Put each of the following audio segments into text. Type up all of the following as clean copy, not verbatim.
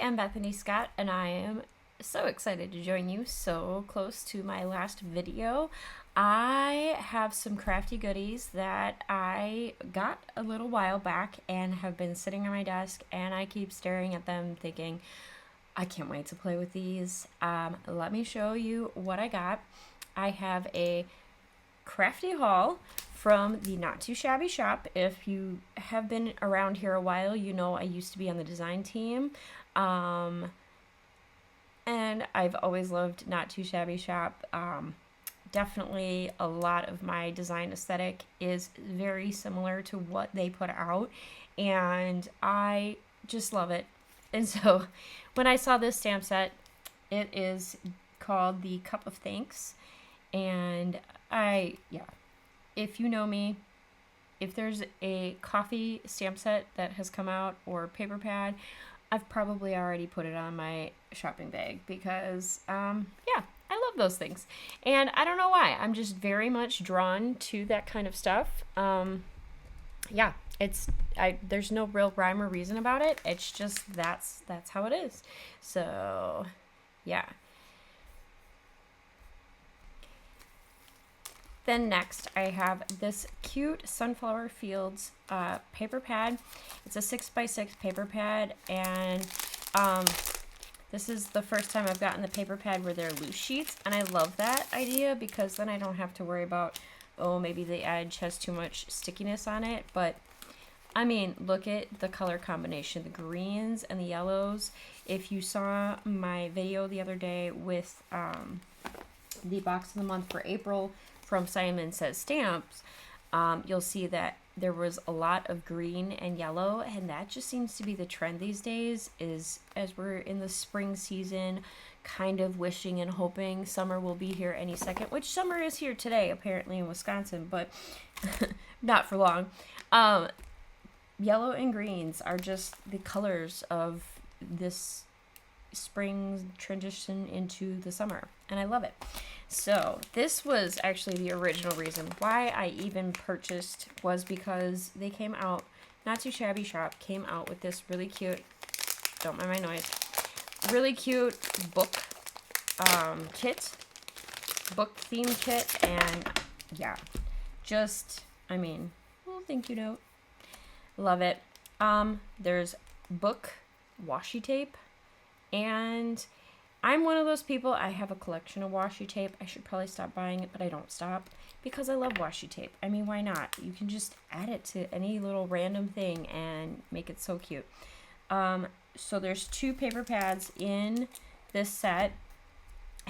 am Bethany Scott, and I am so excited to join you so close to my last video. I have some crafty goodies that I got a little while back and have been sitting on my desk, and I keep staring at them thinking, I can't wait to play with these. Let me show you what I got. I have a Crafty haul from the Not Too Shabby shop. If you have been around here a while, you know I used to be on the design team. And I've always loved Not Too Shabby shop. Definitely a lot of my design aesthetic is very similar to what they put out, and I just love it. And so when I saw this stamp set, it is called the Cup of Thanks, and if you know me, if there's a coffee stamp set that has come out or paper pad, I've probably already put it on my shopping bag because, I love those things. And I don't know why. I'm just very much drawn to that kind of stuff. There's no real rhyme or reason about it. It's just that's how it is. So, yeah. Then next, I have this cute Sunflower Fields paper pad. It's a 6x6 paper pad, and this is the first time I've gotten the paper pad where they're loose sheets, and I love that idea because then I don't have to worry about, oh, maybe the edge has too much stickiness on it. But I mean, look at the color combination, the greens and the yellows. If you saw my video the other day with the box of the month for April from Simon Says Stamps, you'll see that there was a lot of green and yellow, and that just seems to be the trend these days, is as we're in the spring season, kind of wishing and hoping summer will be here any second, which summer is here today apparently in Wisconsin, but not for long. Yellow and greens are just the colors of this spring transition into the summer, and I love it. So this was actually the original reason why I even purchased, was because they came out, Not Too Shabby shop came out with this really cute, don't mind my noise, really cute book book theme kit, and yeah, just, I mean, little thank you note. Love it. There's book washi tape, and I'm one of those people, I have a collection of washi tape. I should probably stop buying it, but I don't stop because I love washi tape. I mean, why not? You can just add it to any little random thing and make it so cute. So there's 2 paper pads in this set,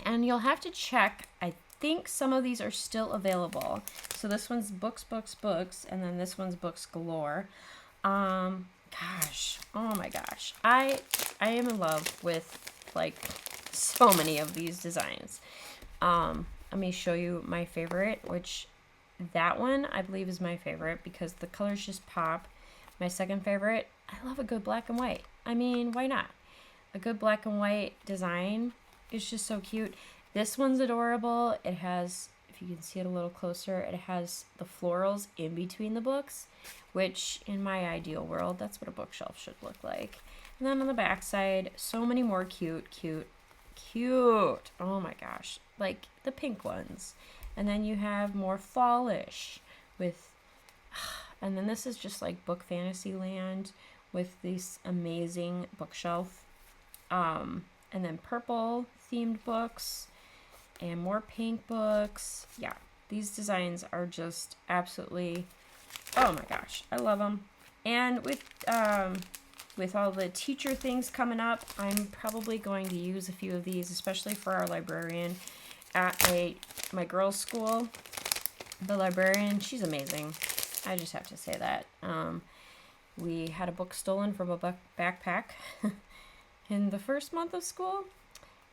and you'll have to check. I think some of these are still available. So this one's Books, Books, Books, and then this one's Books Galore. Gosh, oh my gosh. I am in love with, like, so many of these designs. Let me show you my favorite, which that one I believe is my favorite because the colors just pop. My second favorite, I love a good black and white. I mean, why not? A good black and white design is just so cute. This one's adorable. It has, if you can see it a little closer, it has the florals in between the books, which in my ideal world, that's what a bookshelf should look like. And then on the back side, so many more cute. Oh my gosh. Like the pink ones. And then you have more fallish with, and then this is just like book fantasy land with this amazing bookshelf. And then purple themed books and more pink books. Yeah, these designs are just absolutely, oh my gosh, I love them. And with all the teacher things coming up, I'm probably going to use a few of these, especially for our librarian at my girls' school. The librarian, she's amazing. I just have to say that. We had a book stolen from a backpack in the first month of school,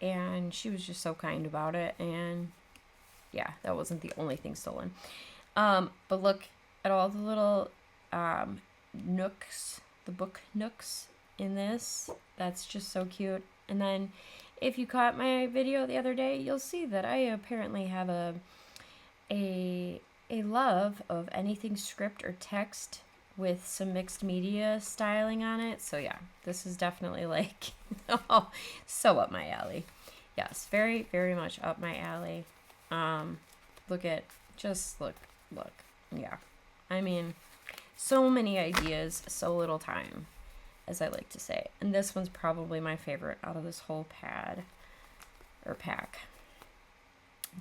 and she was just so kind about it, and yeah, that wasn't the only thing stolen. But look at all the little nooks, the book nooks in this. That's just so cute. And then if you caught my video the other day, you'll see that I apparently have a love of anything script or text with some mixed media styling on it. So yeah, this is definitely like, oh, so up my alley. Yes, very, very much up my alley. Look. Yeah. I mean, so many ideas, so little time, as I like to say. And this one's probably my favorite out of this whole pack.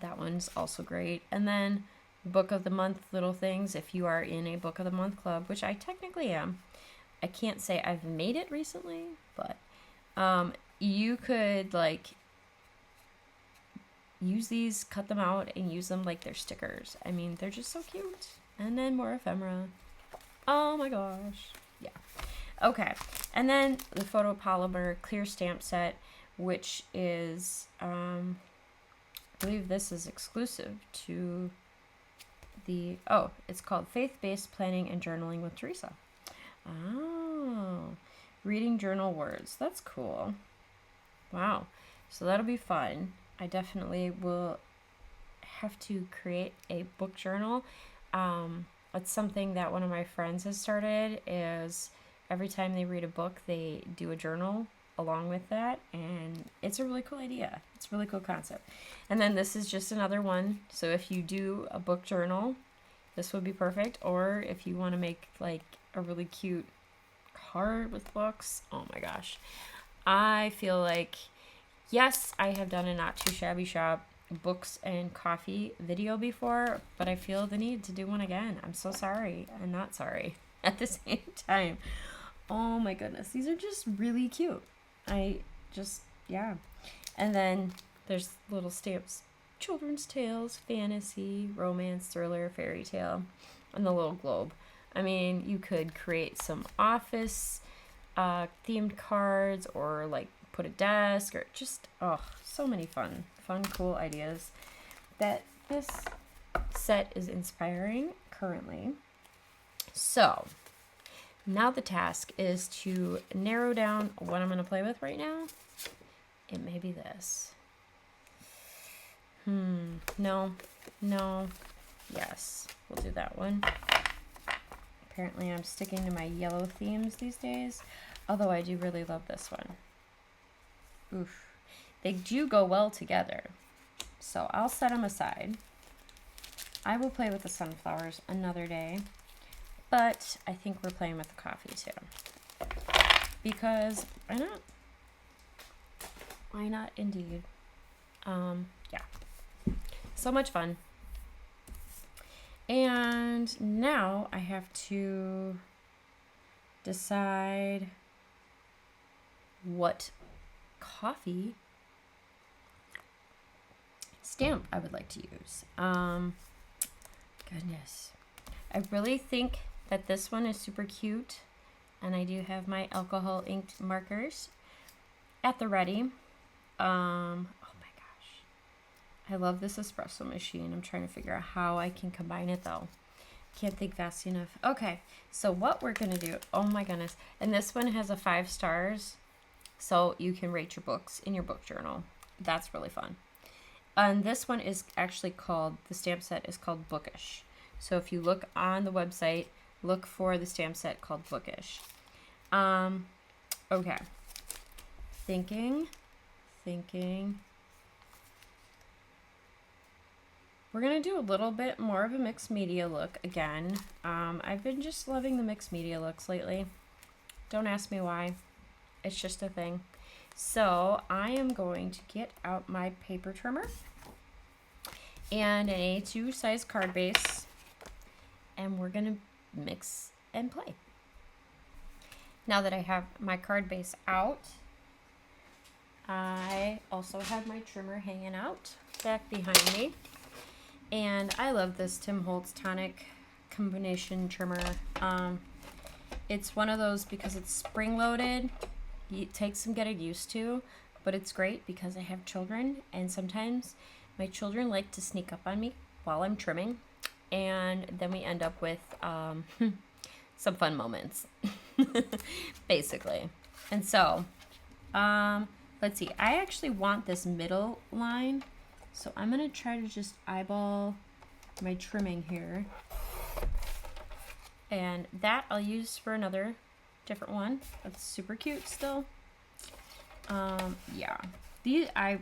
That one's also great. And then Book of the Month little things. If you are in a Book of the Month club, which I technically am, I can't say I've made it recently, but you could like use these, cut them out, and use them like they're stickers. I mean, they're just so cute. And then more ephemera. Oh my gosh. Yeah. Okay. And then the photopolymer clear stamp set, which is, I believe this is exclusive to it's called Faith-Based Planning and Journaling with Teresa. Oh, reading journal words. That's cool. Wow. So that'll be fun. I definitely will have to create a book journal. It's something that one of my friends has started, is every time they read a book, they do a journal along with that, and it's a really cool idea. It's a really cool concept. And then this is just another one. So if you do a book journal, this would be perfect. Or if you want to make like a really cute card with books, oh my gosh. I feel like, yes, I have done a Not Too Shabby Shop books and coffee video before, but I feel the need to do one again. I'm so sorry. I'm not sorry at the same time. Oh my goodness. These are just really cute. Yeah. And then there's little stamps, children's tales, fantasy, romance, thriller, fairy tale, and the little globe. I mean, you could create some office themed cards, or like put a desk, or just, so many fun, cool ideas that this set is inspiring currently. So now the task is to narrow down what I'm going to play with right now. It may be this. No. Yes, we'll do that one. Apparently I'm sticking to my yellow themes these days, although I do really love this one. Oof. They do go well together. So I'll set them aside. I will play with the sunflowers another day, but I think we're playing with the coffee too. Because why not? Why not indeed? Yeah. So much fun. And now I have to decide what coffee stamp I would like to use. Goodness. I really think that this one is super cute, and I do have my alcohol inked markers at the ready. Oh my gosh. I love this espresso machine. I'm trying to figure out how I can combine it though. Can't think fast enough. Okay, so what we're gonna do, oh my goodness, and this one has a 5 stars, so you can rate your books in your book journal. That's really fun. And this one is actually called, the stamp set is called Bookish. So if you look on the website, look for the stamp set called Bookish. Okay. Thinking. We're going to do a little bit more of a mixed media look again. I've been just loving the mixed media looks lately. Don't ask me why. It's just a thing. So I am going to get out my paper trimmer and an A2 size card base, and we're going to mix and play. Now that I have my card base out, I also have my trimmer hanging out back behind me. And I love this Tim Holtz Tonic combination trimmer. It's one of those, because it's spring-loaded, it takes some getting used to, but it's great because I have children, and sometimes my children like to sneak up on me while I'm trimming, and then we end up with some fun moments, basically. And so, let's see, I actually want this middle line, so I'm going to try to just eyeball my trimming here. And that I'll use for another different one. That's super cute still. Yeah. I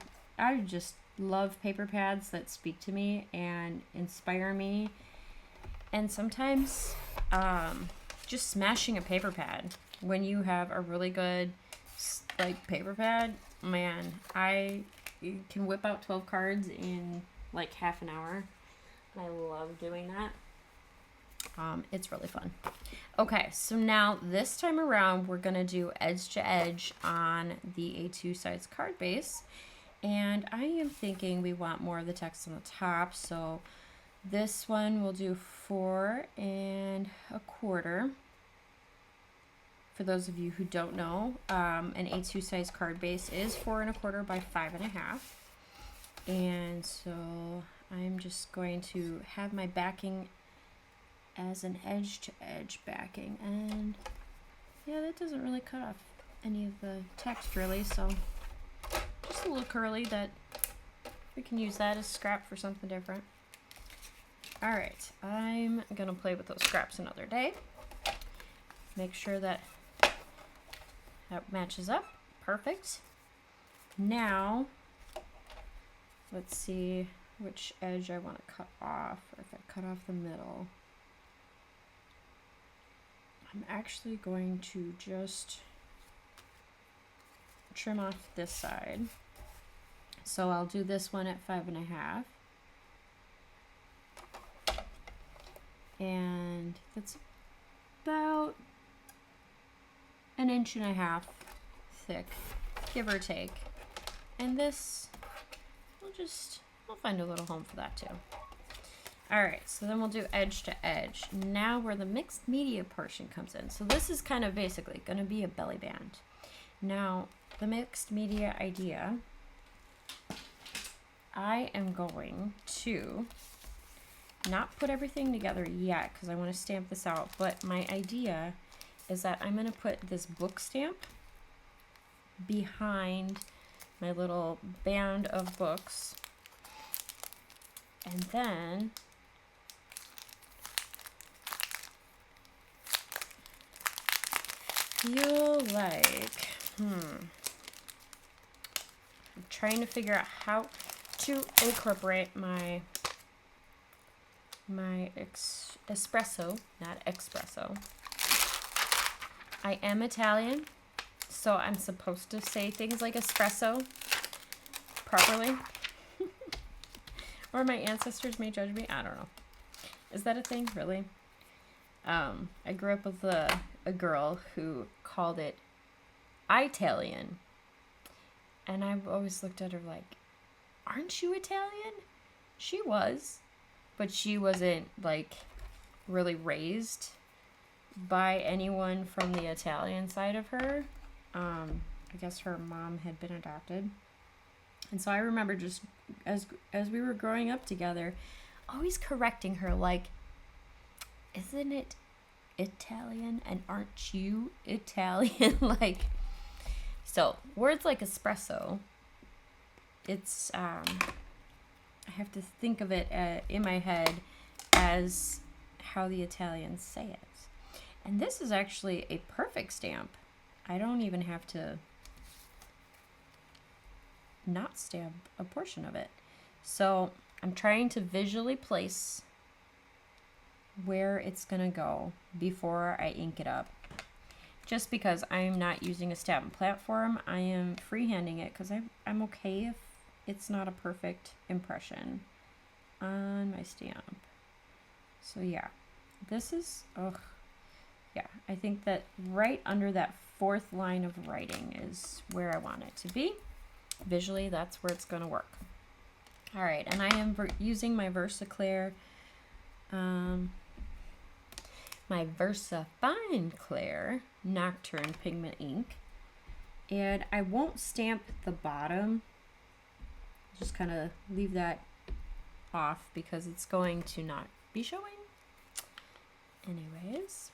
just love paper pads that speak to me and inspire me. And sometimes just smashing a paper pad when you have a really good like paper pad, man, I can whip out 12 cards in like half an hour. And I love doing that. It's really fun. Okay, so now this time around, we're going to do edge to edge on the A2 size card base. And I am thinking we want more of the text on the top. So this one we'll do 4 1/4. For those of you who don't know, an A2 size card base is 4 1/4 by 5 1/2. And so I'm just going to have my backing as an edge to edge backing, and yeah, that doesn't really cut off any of the text really, so just a little curly that we can use that as scrap for something different. All right, I'm gonna play with those scraps another day. Make sure that that matches up. Perfect. Now let's see which edge I want to cut off, or if I cut off the middle. I'm actually going to just trim off this side. So I'll do this one at 5 1/2. And that's about 1.5 inches thick, give or take. And this, we'll find a little home for that too. All right, so then we'll do edge to edge. Now where the mixed media portion comes in. So this is kind of basically going to be a belly band. Now, the mixed media idea, I am going to not put everything together yet because I want to stamp this out, but my idea is that I'm going to put this book stamp behind my little band of books, and then feel like I'm trying to figure out how to incorporate my espresso, not espresso. I am Italian, so I'm supposed to say things like espresso properly. Or my ancestors may judge me. I don't know. Is that a thing, really? I grew up with a girl who called it Italian. And I've always looked at her like, aren't you Italian? She was. But she wasn't, like, really raised by anyone from the Italian side of her. I guess her mom had been adopted. And so I remember just, as we were growing up together, always correcting her, like, isn't it Italian? And aren't you Italian? Like, so, words like espresso, it's, I have to think of it in my head as how the Italians say it. And this is actually a perfect stamp. I don't even have to not stamp a portion of it. So I'm trying to visually place where it's gonna go before I ink it up. Just because I'm not using a stamp platform, I am freehanding it because I'm okay if it's not a perfect impression on my stamp. So yeah, this is, yeah, I think that right under that fourth line of writing is where I want it to be. Visually, that's where it's going to work. All right, and I am using my VersaClear, my Versa Fine Clear Nocturne Pigment ink. And I won't stamp the bottom. Just kind of leave that off because it's going to not be showing. Anyways.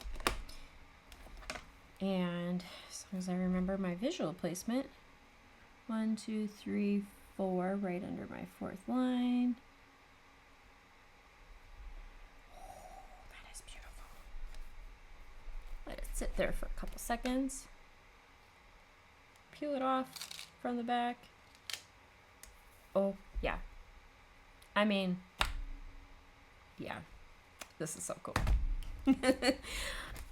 And as long as I remember my visual placement, 1, 2, 3, 4, right under my fourth line. Oh, that is beautiful. sit there for a couple seconds. Peel it off from the back. Oh, yeah. I mean, yeah, this is so cool.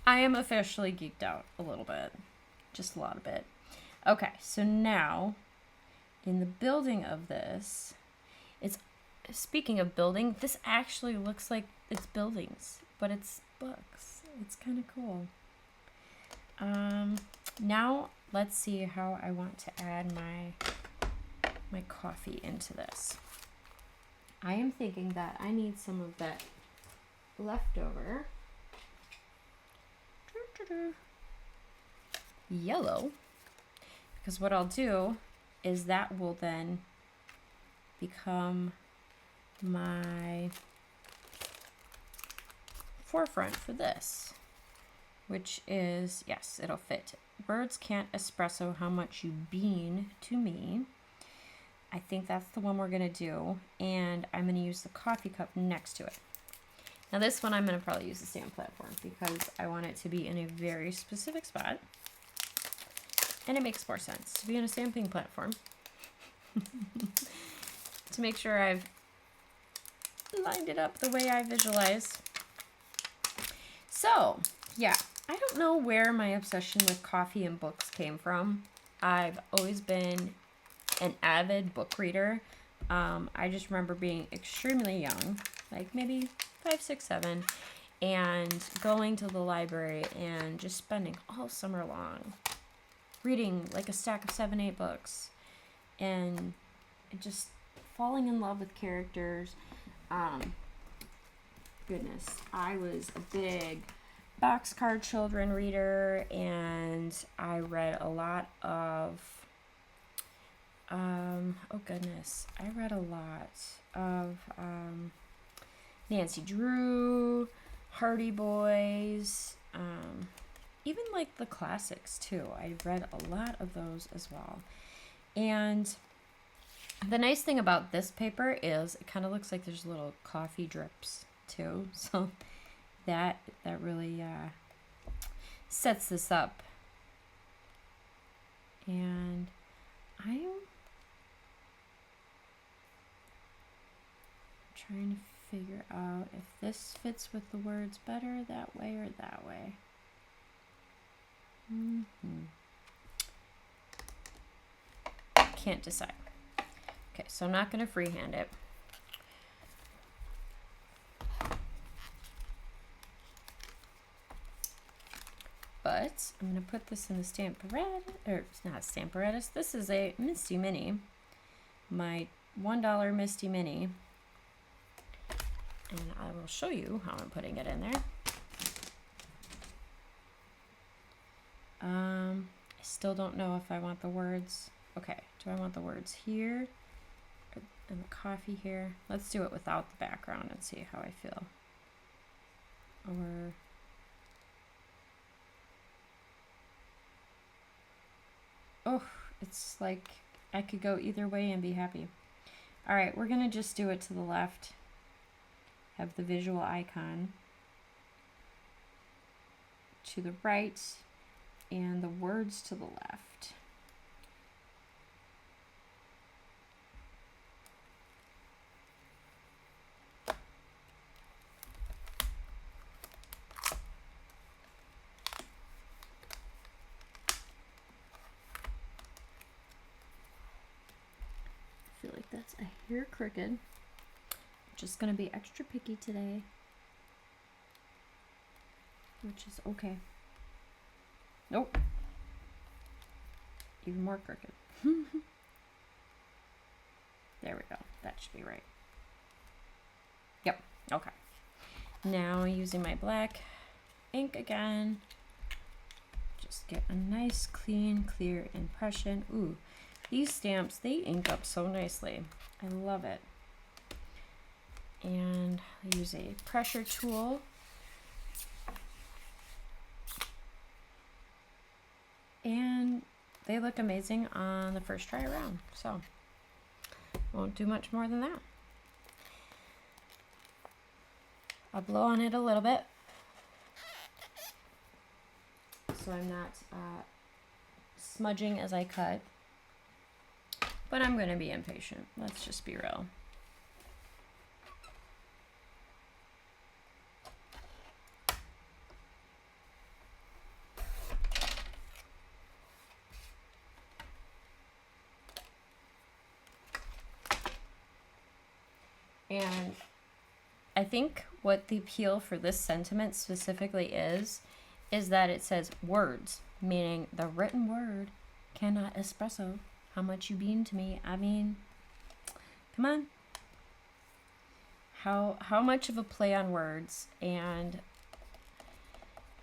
I am officially geeked out a little bit, just a lot of it. Okay, so now in the building of this, it's, speaking of building, this actually looks like it's buildings, but it's books. It's kind of cool. Now let's see how I want to add my coffee into this. I am thinking that I need some of that leftover yellow, because what I'll do is that will then become my forefront for this, which is, yes, it'll fit. Birds can't espresso how much you bean to me. I think that's the one we're gonna do, and I'm gonna use the coffee cup next to it. Now this one I'm gonna probably use the stamp platform because I want it to be in a very specific spot, and it makes more sense to be on a stamping platform. To make sure I've lined it up the way I visualize. So, yeah, I don't know where my obsession with coffee and books came from. I've always been an avid book reader. I just remember being extremely young, like maybe 5, 6, 7, and going to the library and just spending all summer long reading like a stack of 7, 8 books, and just falling in love with characters. Goodness, I was a big Boxcar Children reader, and I read a lot of oh goodness, I read a lot of Nancy Drew, Hardy Boys, even like the classics too. I read a lot of those as well. And the nice thing about this paper is it kind of looks like there's little coffee drips too. So that really sets this up. And I'm trying to figure out if this fits with the words better that way or that way. Can't decide. Okay, so I'm not going to freehand it. But I'm going to put this in the Stamparatus, or it's not Stamparatus. This is a Misty Mini, my $1 Misty Mini. And I will show you how I'm putting it in there. I still don't know if I want the words. Okay, do I want the words here and the coffee here? Let's do it without the background and see how I feel. Or oh, it's like I could go either way and be happy. All right, we're gonna just do it to the left. Have the visual icon to the right and the words to the left. I feel like that's a hair crooked. Just gonna be extra picky today, which is okay. Nope. Even more crooked. There we go. That should be right. Yep. Okay. Now using my black ink again. Just get a nice, clean, clear impression. Ooh, these stamps, they ink up so nicely. I love it. And I use a pressure tool. And they look amazing on the first try around, so won't do much more than that. I'll blow on it a little bit. so I'm not smudging as I cut. But I'm going to be impatient. Let's just be real. And I think what the appeal for this sentiment specifically is that it says words, meaning the written word cannot espresso how much you mean to me. I mean, come on. How much of a play on words and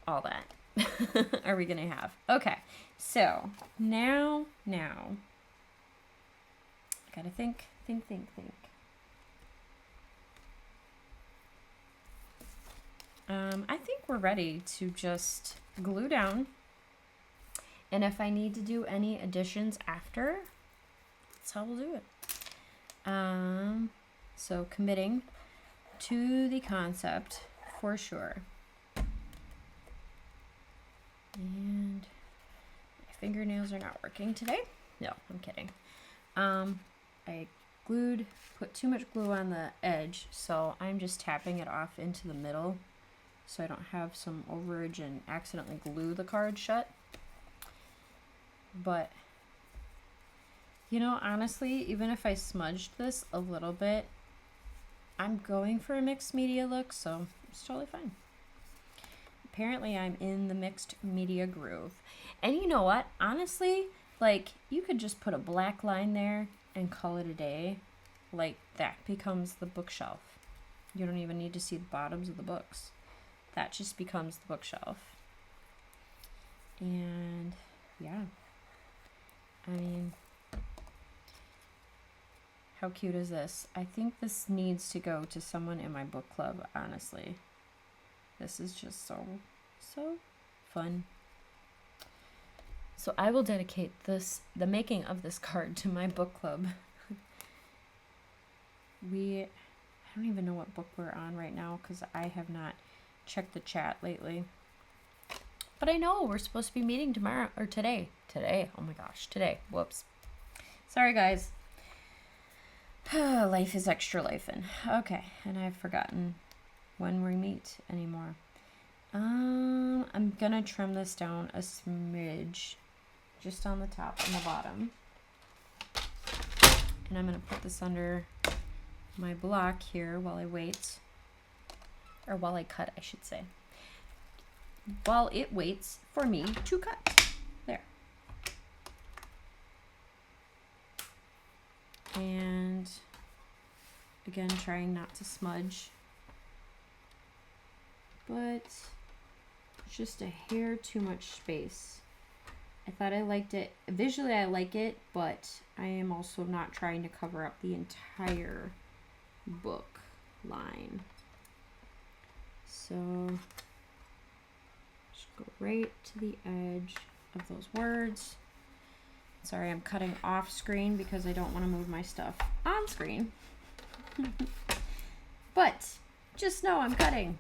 all that are we going to have? Okay, so now, gotta think. I think we're ready to just glue down. And if I need to do any additions after, that's how we'll do it. So committing to the concept for sure. And my fingernails are not working today. No, I'm kidding. I put too much glue on the edge, so I'm just tapping it off into the middle so I don't have some overage and accidentally glue the card shut. But, you know, honestly, even if I smudged this a little bit, I'm going for a mixed media look, so it's totally fine. Apparently, I'm in the mixed media groove. And you know what? Honestly, like, you could just put a black line there and call it a day. Like, that becomes the bookshelf. You don't even need to see the bottoms of the books. That just becomes the bookshelf. And, yeah. I mean, how cute is this? I think this needs to go to someone in my book club, honestly. This is just so fun. So I will dedicate the making of this card to my book club. I don't even know what book we're on right now because I have not checked the chat lately. But I know we're supposed to be meeting tomorrow or today. Today. Oh my gosh, today. Whoops. Sorry, guys. Life is extra lifing. Okay, and I've forgotten when we meet anymore. I'm gonna trim this down a smidge, just on the top and the bottom. And I'm gonna put this under my block here while I wait. Or while I cut, I should say. While it waits for me to cut. There. And again, trying not to smudge. But just a hair too much space. I thought I liked it. Visually, I like it, but I am also not trying to cover up the entire book line. So just go right to the edge of those words. Sorry, I'm cutting off screen because I don't want to move my stuff on screen. But just know I'm cutting.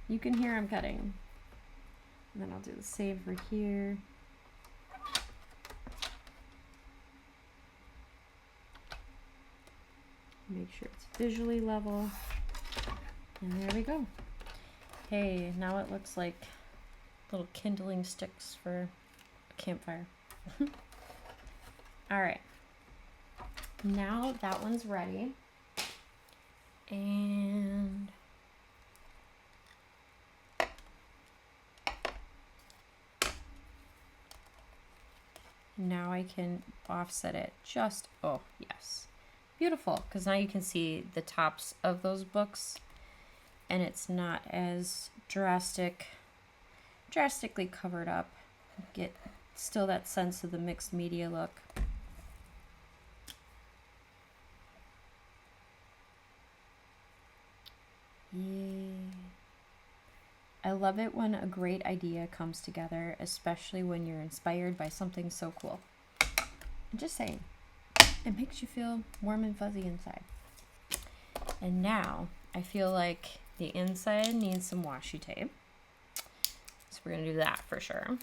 You can hear I'm cutting. And then I'll do the same for here. Make sure it's visually level. And there we go. Hey, now it looks like little kindling sticks for a campfire. All right. Now that one's ready. And now I can offset it just, oh yes. Beautiful, because now you can see the tops of those books and it's not as drastically covered up. Get still that sense of the mixed media look. Yay. I love it when a great idea comes together, especially when you're inspired by something so cool. I'm just saying. It makes you feel warm and fuzzy inside. And now I feel like the inside needs some washi tape. So we're going to do that for sure.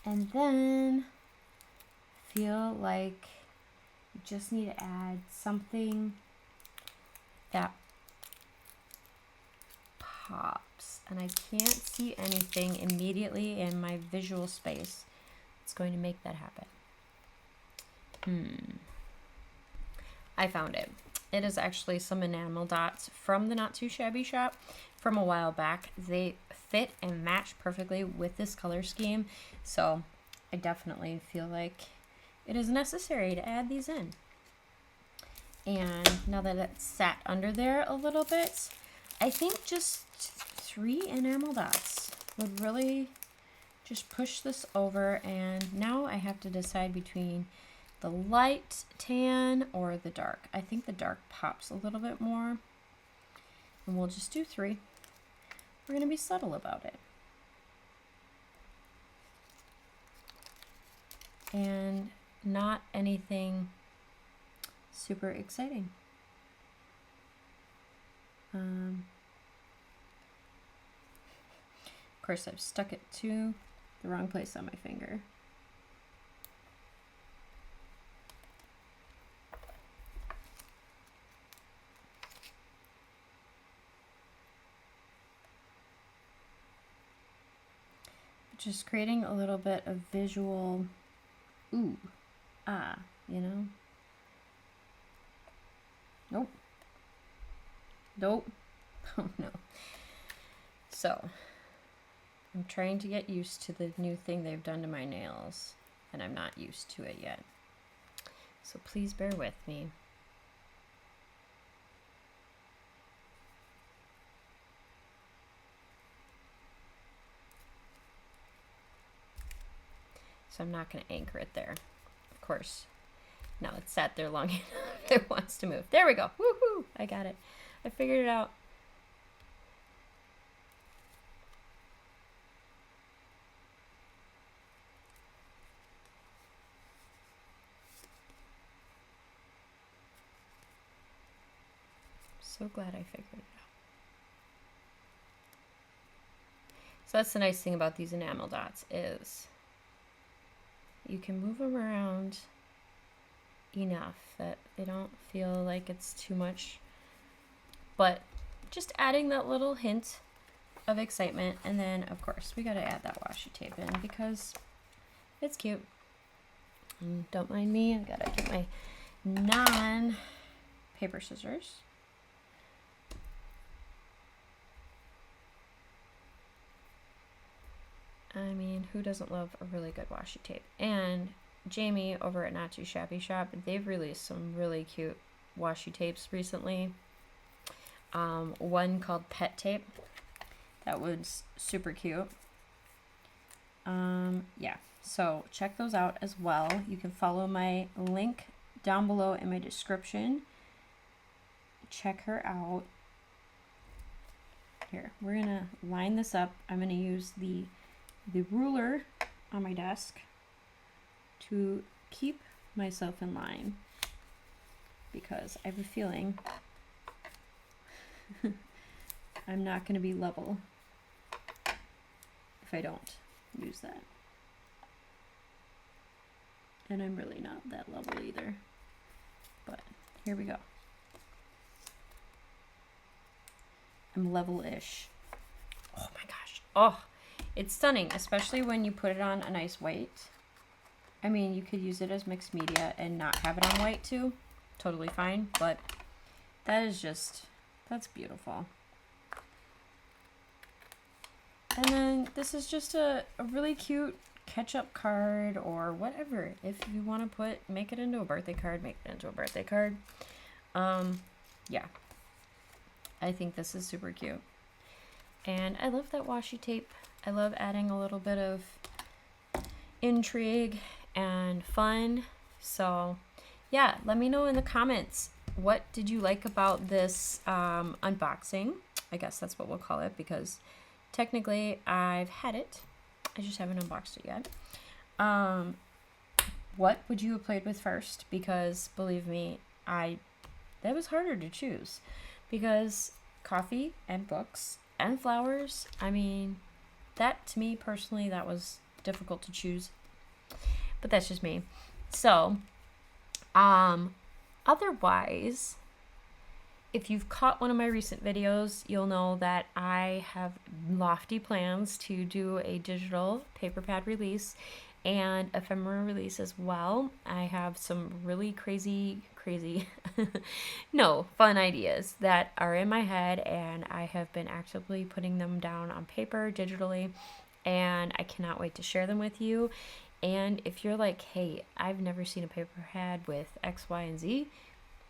And then I feel like you just need to add something that pops. And I can't see anything immediately in my visual space that's going to make that happen. I found it. It is actually some enamel dots from the Not Too Shabby shop from a while back. They fit and match perfectly with this color scheme, so I definitely feel like it is necessary to add these in. And now that it's sat under there a little bit, I think just 3 enamel dots would really just push this over. And now I have to decide between the light tan or the dark. I think the dark pops a little bit more, and we'll just do 3. We're going to be subtle about it. And not anything super exciting. Of course, I've stuck it to the wrong place on my finger. Just creating a little bit of visual ooh, ah, you know? Nope. Nope. Oh no. So, I'm trying to get used to the new thing they've done to my nails, and I'm not used to it yet. So please bear with me. So I'm not going to anchor it there. Of course, now it's sat there long enough, it wants to move. There we go. Woohoo! I got it. I figured it out. So glad I figured it out. So that's the nice thing about these enamel dots is you can move them around enough that they don't feel like it's too much, but just adding that little hint of excitement. And then of course we got to add that washi tape in because it's cute. And don't mind me, I gotta get my non-paper scissors. I mean, who doesn't love a really good washi tape? And Jamie over at Not Too Shabby Shop, they've released some really cute washi tapes recently. One called Pet Tape. That was super cute. Yeah, so check those out as well. You can follow my link down below in my description. Check her out. Here, we're gonna line this up. I'm gonna use the ruler on my desk to keep myself in line because I have a feeling I'm not going to be level if I don't use that. And I'm really not that level either. But here we go. I'm level-ish. Oh my gosh. Oh, it's stunning, especially when you put it on a nice white. I mean, you could use it as mixed media and not have it on white too. Totally fine, but that is just, that's beautiful. And then this is just a really cute catch-up card or whatever. If you want to make it into a birthday card, make it into a birthday card. Yeah. I think this is super cute. And I love that washi tape. I love adding a little bit of intrigue and fun. So yeah, let me know in the comments, what did you like about this unboxing? I guess that's what we'll call it because technically I've had it. I just haven't unboxed it yet. What would you have played with first? Because believe me, that was harder to choose because coffee and books and flowers. I mean, that to me personally, that was difficult to choose. But that's just me. So, otherwise, if you've caught one of my recent videos, you'll know that I have lofty plans to do a digital paper pad release and ephemera release as well. I have some really crazy, no, fun ideas that are in my head, and I have been actively putting them down on paper digitally, and I cannot wait to share them with you. And if you're like, hey, I've never seen a paper pad with X, Y, and Z,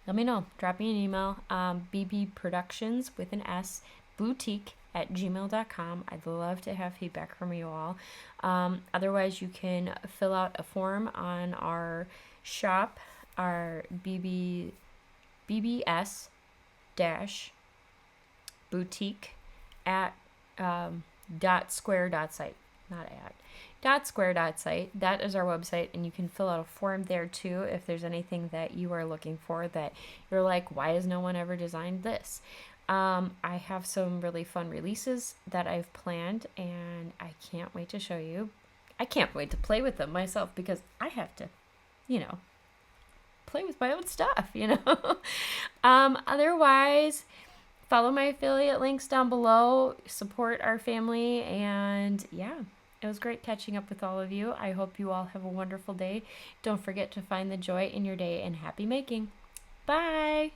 let me know. Drop me an email. BB Productions with an S, boutique at gmail.com. I'd love to have feedback from you all. Otherwise, you can fill out a form on our shop, our BBS dash boutique at .square.site, not at .square.site. That is our website, and you can fill out a form there too if there's anything that you are looking for that you're like, why has no one ever designed this? I have some really fun releases that I've planned, and I can't wait to show you. I can't wait to play with them myself because I have to, play with my own stuff, Otherwise, follow my affiliate links down below, support our family, and yeah, it was great catching up with all of you. I hope you all have a wonderful day. Don't forget to find the joy in your day and happy making. Bye!